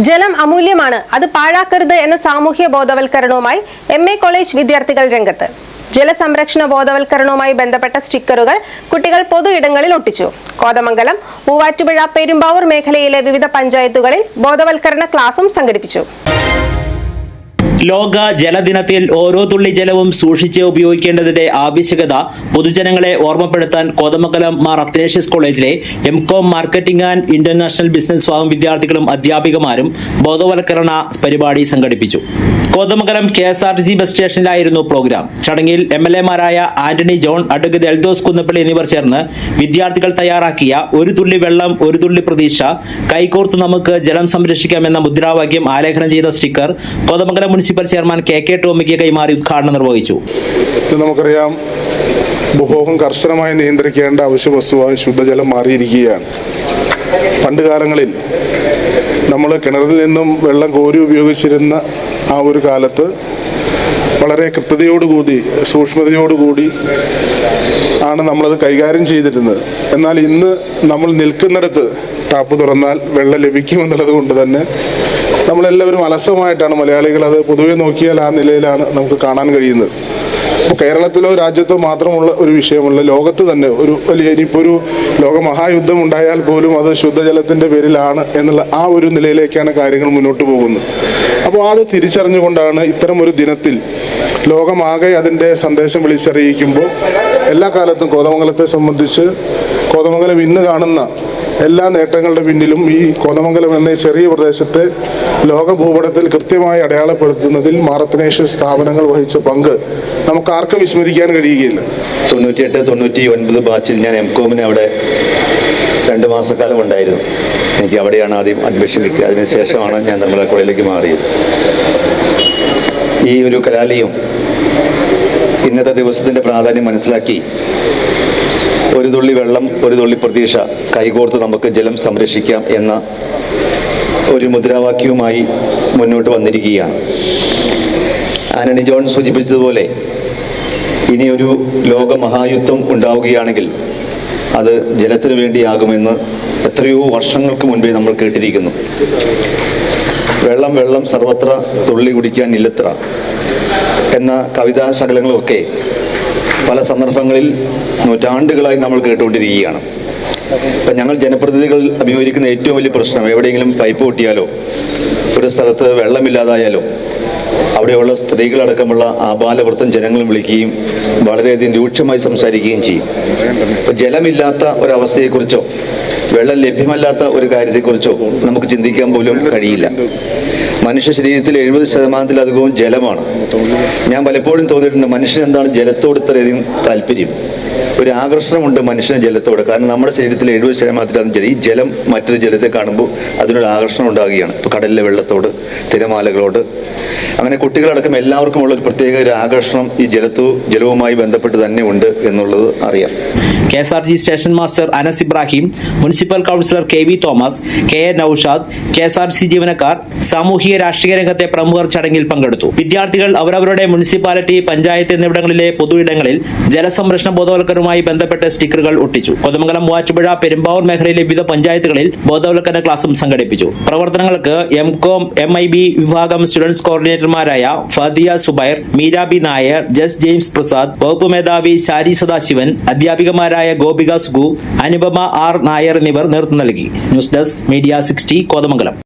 ജലം അമൂല്യമാണ്, അത് പാഴാക്കരുത് എന്ന സാമൂഹ്യ ബോധവൽക്കരണവുമായി MA കോളേജ് വിദ്യാർത്ഥികൾ രംഗത്ത്. ജലസംരക്ഷണ ബോധവൽക്കരണവുമായി ബന്ധപ്പെട്ട സ്റ്റിക്കറുകൾ കുട്ടികൾ പൊതു ഇടങ്ങളിൽ ഒട്ടിച്ചു. കോതമംഗലം, മൂവാറ്റുപുഴ, പെരുമ്പാവൂർ മേഖലയിലെ വിവിധ പഞ്ചായത്തുകളിൽ ബോധവൽക്കരണ ക്ലാസും സംഘടിപ്പിച്ചു. ലോക ജലദിനത്തിൽ ഓരോ തുള്ളി ജലവും സൂക്ഷിച്ച് ഉപയോഗിക്കേണ്ടതിന്റെ ആവശ്യകത പൊതുജനങ്ങളെ ഓർമ്മപ്പെടുത്താൻ കോതമംഗലം മാർ അത്തനേഷ്യസ് കോളേജിലെ MCom marketing and international business വിഭാഗം വിദ്യാർത്ഥികളും അധ്യാപികമാരും ബോധവൽക്കരണ പരിപാടി സംഘടിപ്പിച്ചു. കോതമംഗലം KSRTC ബസ് സ്റ്റേഷനിലായിരുന്നു പ്രോഗ്രാം. ചടങ്ങിൽ MLA മാരായ ആന്റണി ജോൺ, അഡ്വക്കേറ്റ് എൽദോസ് കുന്നപ്പള്ളി എന്നിവർ ചേർന്ന് വിദ്യാർത്ഥികൾ തയ്യാറാക്കിയ ഒരു തുള്ളി വെള്ളം ഒരു തുള്ളി പ്രതീക്ഷ, കൈകോർത്ത് നമുക്ക് ജലം സംരക്ഷിക്കാമെന്ന മുദ്രാവാക്യം ആലേഖനം ചെയ്ത sticker Kothamangalam municipal chairman KK ടോമിക്ക് കൈമാറി ഉദ്ഘാടനം നിർവഹിച്ചു. നമുക്കറിയാം, ഉപഭോഗം കർശനമായി നിയന്ത്രിക്കേണ്ട അവശ്യ വസ്തുവായി ശുദ്ധജലം മാറിയിരിക്കുകയാണ്. പണ്ട് കാലങ്ങളിൽ നമ്മൾ കിണറിൽ നിന്നും വെള്ളം കോരി ഉപയോഗിച്ചിരുന്ന ആ ഒരു കാലത്ത് വളരെ കൃത്യതയോടുകൂടി സൂക്ഷ്മതയോടുകൂടി ആണ് നമ്മളത് കൈകാര്യം ചെയ്തിരുന്നത്. എന്നാൽ ഇന്ന് നമ്മൾ നിൽക്കുന്നിടത്ത് ടാപ്പ് തുറന്നാൽ വെള്ളം ലഭിക്കുമെന്നുള്ളത് കൊണ്ട് തന്നെ നമ്മളെല്ലാവരും അലസമായിട്ടാണ്, മലയാളികൾ അത് പൊതുവെ നോക്കിയാൽ ആ നിലയിലാണ് നമുക്ക് കാണാൻ കഴിയുന്നത്. ഇപ്പോൾ കേരളത്തിലോ രാജ്യത്തോ മാത്രമുള്ള ഒരു വിഷയമല്ല, ലോകത്ത് തന്നെ ഒരു വലിയ, ഇനിയിപ്പോൾ ഒരു ലോകമഹായുദ്ധം ഉണ്ടായാൽ പോലും അത് ശുദ്ധജലത്തിൻ്റെ പേരിലാണ് എന്നുള്ള ആ ഒരു നിലയിലേക്കാണ് കാര്യങ്ങൾ മുന്നോട്ട് പോകുന്നത്. അപ്പോൾ അത് തിരിച്ചറിഞ്ഞുകൊണ്ടാണ് ഇത്തരം ഒരു ദിനത്തിൽ ലോകമാകെ അതിൻ്റെ സന്ദേശം വിളിച്ചറിയിക്കുമ്പോൾ എല്ലാ കാലത്തും കോതമംഗലത്തെ സംബന്ധിച്ച് കോതമംഗലം ഇന്ന് കാണുന്ന എല്ലാ നേട്ടങ്ങളുടെ പിന്നിലും ഈ കോതമംഗലം എന്ന ചെറിയ പ്രദേശത്തെ ലോക ഭൂപടത്തിൽ കൃത്യമായി അടയാളപ്പെടുത്തുന്നതിൽ മാർ അത്തനേഷ്യസ് സ്ഥാപനങ്ങൾ വഹിച്ച പങ്ക് നമുക്ക് ആർക്കും വിസ്മരിക്കാൻ കഴിയുകയില്ല. 98-99 ബാച്ചിൽ ഞാൻ MComന് അവിടെ 2 മാസക്കാലം ഉണ്ടായിരുന്നു. എനിക്ക് അവിടെയാണ് ആദ്യം അഡ്മിഷൻ കിട്ടിയത്. അതിനുശേഷമാണ് ഞാൻ നിർമ്മല കോളേജിലേക്ക് മാറിയത്. ഈ ഒരു കലാലയം ഇന്നത്തെ ദിവസത്തിൻ്റെ പ്രാധാന്യം മനസ്സിലാക്കി ഒരു തുള്ളി വെള്ളം ഒരു തുള്ളി പ്രതീക്ഷ, കൈകോർത്ത് നമുക്ക് ജലം സംരക്ഷിക്കാം എന്ന ഒരു മുദ്രാവാക്യവുമായി മുന്നോട്ട് വന്നിരിക്കുകയാണ്. ആന്റണി ജോൺ സൂചിപ്പിച്ചതുപോലെ ഇനിയൊരു ലോകമഹായുദ്ധം ഉണ്ടാവുകയാണെങ്കിൽ അത് ജലത്തിനു വേണ്ടിയാകുമെന്ന് എത്രയോ വർഷങ്ങൾക്ക് മുൻപേ നമ്മൾ കേട്ടിരിക്കുന്നു. വെള്ളം വെള്ളം സർവത്ര തുള്ളി കുടിക്കാൻ ഇല്ലത്ര എന്ന കവിതാ ശകലങ്ങളൊക്കെ പല സന്ദർഭങ്ങളിൽ നൂറ്റാണ്ടുകളായി നമ്മൾ കേട്ടുകൊണ്ടിരിക്കുകയാണ്. ഇപ്പം ഞങ്ങൾ ജനപ്രതിനിധികൾ അഭിമുഖീകരിക്കുന്ന ഏറ്റവും വലിയ പ്രശ്നം, എവിടെയെങ്കിലും പൈപ്പ് പൊട്ടിയാലോ ഒരു സ്ഥലത്ത് വെള്ളമില്ലാതായാലോ അവിടെയുള്ള സ്ത്രീകളടക്കമുള്ള ആബാലവൃത്തം ജനങ്ങളും വിളിക്കുകയും വളരെയധികം രൂക്ഷമായി സംസാരിക്കുകയും ചെയ്യും. ഇപ്പം ജലമില്ലാത്ത ഒരവസ്ഥയെക്കുറിച്ചോ വെള്ളം ലഭ്യമല്ലാത്ത ഒരു കാര്യത്തെക്കുറിച്ചോ നമുക്ക് ചിന്തിക്കാൻ പോലും കഴിയില്ല. മനുഷ്യ ശരീരത്തിൽ 70% ജലമാണ്. ഞാൻ പലപ്പോഴും തോന്നിയിട്ടുണ്ട്, മനുഷ്യന് എന്താണ് ജലത്തോട് ഇത്രയധികം താല്പര്യം, ഒരു ആകർഷണമുണ്ട് മനുഷ്യന് ജലത്തോട്. കാരണം നമ്മുടെ ശരീരത്തിൽ 70% ജലം. ഈ ജലം മറ്റൊരു ജലത്തെ കാണുമ്പോൾ അതിനൊരു ആകർഷണം ഉണ്ടാകുകയാണ്. ഇപ്പോൾ കടലിലെ വെള്ളത്തോട്, തിരമാലകളോട്, അങ്ങനെ കുട്ടികളടക്കം എല്ലാവർക്കും ഉള്ള ഒരു പ്രത്യേക ഒരു ആകർഷണം ഈ ജലവുമായി ബന്ധപ്പെട്ട് തന്നെ ഉണ്ട് എന്നുള്ളത് അറിയാം. KSRTC station master Anas Ibrahim, municipal councillor KV Thomas, KA Noushad, KSRTC ജീവനക്കാർ, സാമൂഹിക രാഷ്ട്രീയ രംഗത്തെ പ്രമുഖർ ചടങ്ങിൽ പങ്കെടുത്തു. വിദ്യാർത്ഥികൾ അവരവരുടെ മുനിസിപ്പാലിറ്റി, പഞ്ചായത്ത് എന്നിവിടങ്ങളിലെ പൊതു ഇടങ്ങളിൽ ജലസംരക്ഷണ ബോധവൽക്കരണവുമായി ബന്ധപ്പെട്ട് സ്റ്റിക്കറുകൾ ഒട്ടിച്ചു. കോതമംഗലം, മൂവാറ്റുപുഴ, പെരുമ്പാവൂർ മേഖലയിലെ വിവിധ പഞ്ചായത്തുകളിൽ ബോധവൽക്കരണ ക്ലാസും സംഘടിപ്പിച്ചു. പ്രവർത്തനങ്ങൾക്ക് MCom MIB വിഭാഗം സ്റ്റുഡൻസ് കോർഡിനേറ്റർമാരായ ഫദിയ സുബൈർ, മീരാബി നായർ, ജസ് ജെയിംസ് പ്രസാദ്, വകുപ്പ് മേധാവി ശാരി സദാശിവൻ, അധ്യാപികമാരായ ഗോപിക സുഗു, അനുപമ R നായർ എന്നിവർ നേതൃത്വം നൽകി. News desk media 60 Kothamangalam.